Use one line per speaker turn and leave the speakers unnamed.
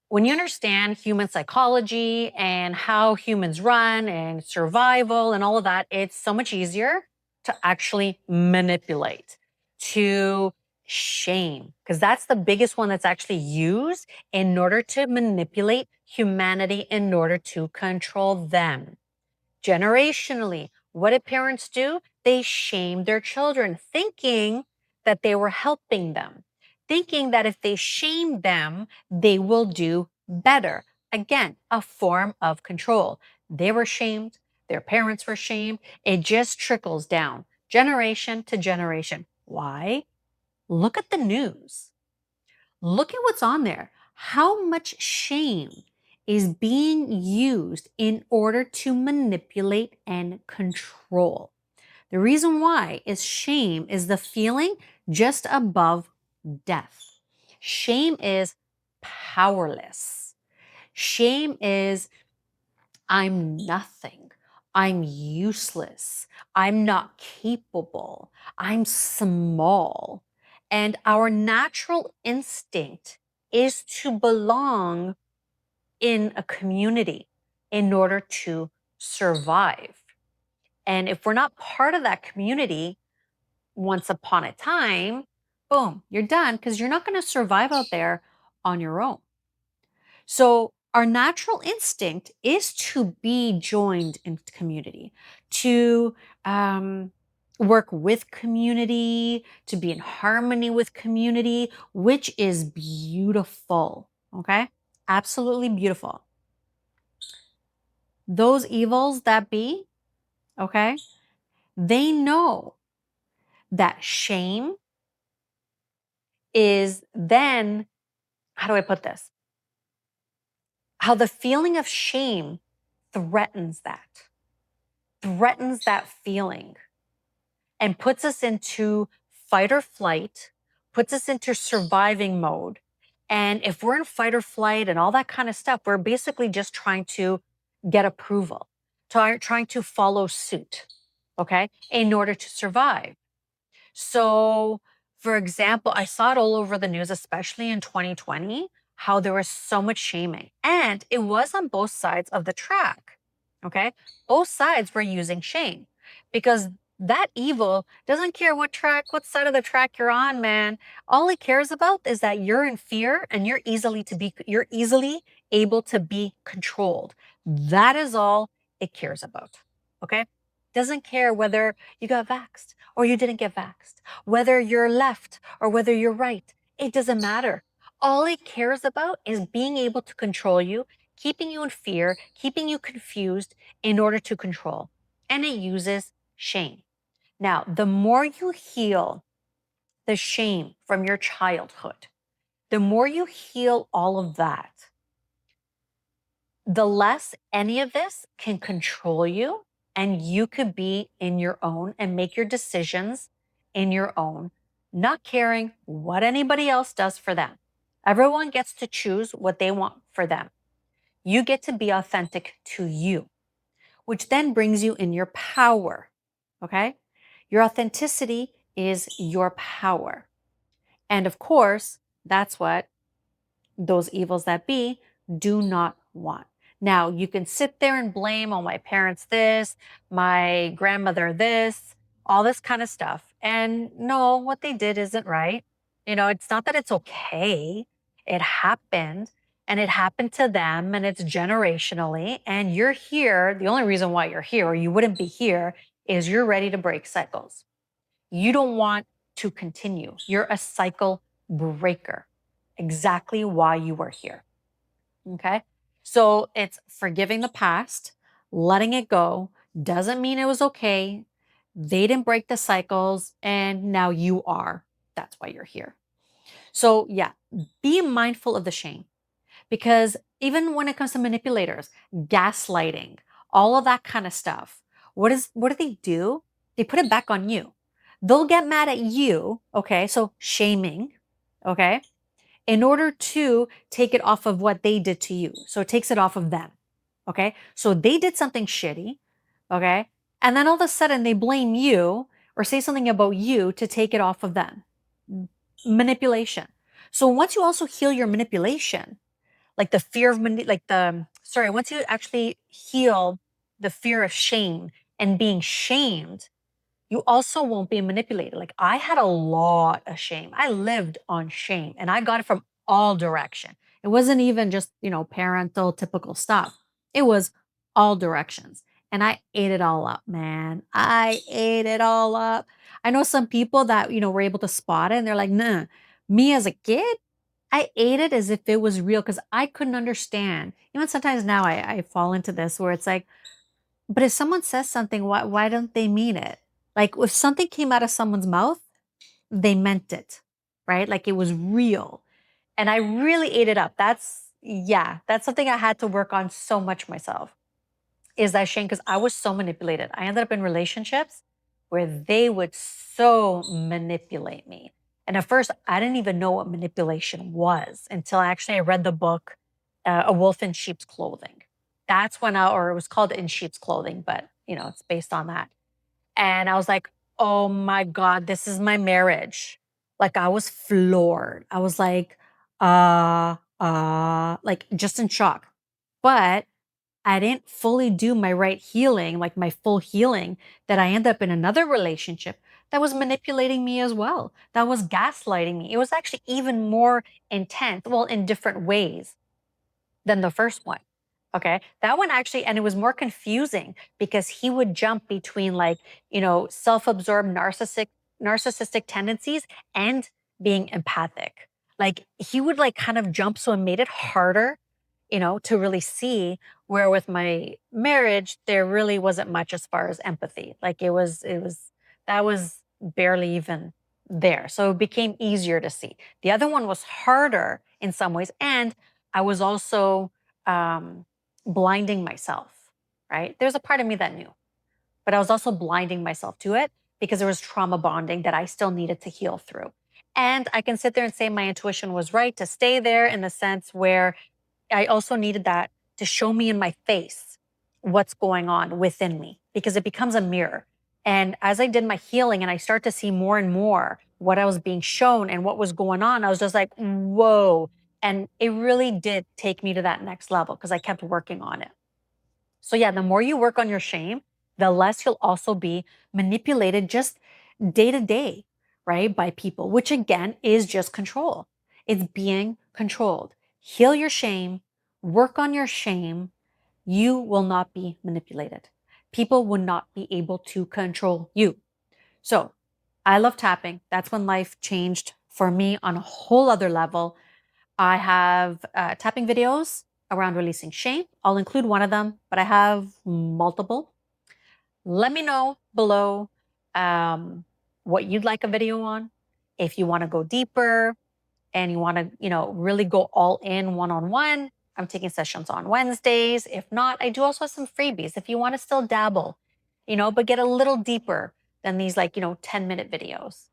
When you understand human psychology and how humans run and survival and all of that, it's so much easier to actually manipulate, to shame, because that's the biggest one that's actually used in order to manipulate humanity in order to control them. Generationally, what did parents do? They shamed their children, thinking that they were helping them, thinking that if they shamed them, they will do better. Again, a form of control. They were shamed, their parents were shamed. It just trickles down generation to generation. Why? Look at the news. Look at what's on there. How much shame is being used in order to manipulate and control? The reason why is shame is the feeling just above death. Shame is powerless. Shame is I'm nothing. I'm useless. I'm not capable. I'm small. And our natural instinct is to belong in a community in order to survive. And if we're not part of that community, once upon a time, boom, you're done because you're not going to survive out there on your own. So our natural instinct is to be joined in community, to work with community, to be in harmony with community, which is beautiful. Okay. Absolutely beautiful. Those evils that be, okay, they know that shame is then, how do I put this? How the feeling of shame threatens that feeling and puts us into fight or flight, puts us into surviving mode. And if we're in fight or flight and all that kind of stuff, we're basically just trying to get approval, trying to follow suit, okay, in order to survive. So, for example, I saw it all over the news, especially in 2020, how there was so much shaming. And it was on both sides of the track. Okay. Both sides were using shame because that evil doesn't care what side of the track you're on, man. All it cares about is that you're in fear and you're easily able to be controlled. That is all it cares about. Okay. Doesn't care whether you got vaxxed or you didn't get vaxxed, whether you're left or whether you're right. It doesn't matter. All it cares about is being able to control you, keeping you in fear, keeping you confused in order to control. And it uses shame. Now, the more you heal the shame from your childhood, the more you heal all of that, the less any of this can control you, and you could be in your own and make your decisions in your own, not caring what anybody else does for them. Everyone gets to choose what they want for them. You get to be authentic to you, which then brings you in your power. Okay? Your authenticity is your power. And of course, that's what those evils that be do not want. Now, you can sit there and blame, oh, my parents this, my grandmother this, all this kind of stuff. And no, what they did isn't right. It's not that it's okay. It happened and it happened to them and it's generationally. And you're here. The only reason why you're here or you wouldn't be here is you're ready to break cycles. You don't want to continue. You're a cycle breaker. Exactly why you were here. Okay. So it's forgiving the past, letting it go. Doesn't mean it was okay. They didn't break the cycles and now you are. That's why you're here. So yeah, be mindful of the shame because even when it comes to manipulators, gaslighting, all of that kind of stuff, what do they do? They put it back on you. They'll get mad at you, okay? So shaming, okay? In order to take it off of what they did to you. So it takes it off of them, okay? So they did something shitty, okay? And then all of a sudden they blame you or say something about you to take it off of them. Manipulation. So once you also heal your manipulation, like the fear of like the sorry, once you actually heal the fear of shame and being shamed, you also won't be manipulated. Like I had a lot of shame. I lived on shame and I got it from all direction. It wasn't even just, parental typical stuff. It was all directions. And I ate it all up, man. I ate it all up. I know some people that, were able to spot it and they're like, nah, me as a kid, I ate it as if it was real because I couldn't understand. Even sometimes now I fall into this where it's like, but if someone says something, why don't they mean it? Like if something came out of someone's mouth, they meant it, right? Like it was real. And I really ate it up. That's something I had to work on so much myself. Is that shame? Because I was so manipulated. I ended up in relationships where they would so manipulate me. And at first, I didn't even know what manipulation was until I read the book, A Wolf in Sheep's Clothing. That's when or it was called In Sheep's Clothing, but it's based on that. And I was like, oh my God, this is my marriage. Like I was floored. I was like just in shock. But I didn't fully do my right healing, like my full healing, that I ended up in another relationship that was manipulating me as well. That was gaslighting me. It was actually even more intense, well, in different ways than the first one. Okay. That one actually, and it was more confusing because he would jump between like, self-absorbed narcissistic tendencies and being empathic. Like he would like kind of jump. So it made it harder, to really see where with my marriage, there really wasn't much as far as empathy. Like that was barely even there. So it became easier to see. The other one was harder in some ways. And I was also um, blinding myself, right? There's a part of me that knew, but I was also blinding myself to it because there was trauma bonding that I still needed to heal through. And I can sit there and say my intuition was right to stay there in the sense where I also needed that to show me in my face what's going on within me because it becomes a mirror. And as I did my healing and I start to see more and more what I was being shown and what was going on, I was just like, whoa. And it really did take me to that next level because I kept working on it. So, yeah, the more you work on your shame, the less you'll also be manipulated just day to day, right? By people, which again is just control. It's being controlled. Heal your shame, work on your shame. You will not be manipulated. People will not be able to control you. So, I love tapping. That's when life changed for me on a whole other level. I have tapping videos around releasing shame. I'll include one of them, but I have multiple. Let me know below um, what you'd like a video on. If you want to go deeper and you want to, really go all in one-on-one, I'm taking sessions on Wednesdays. If not, I do also have some freebies if you want to still dabble, but get a little deeper than these like, 10-minute videos.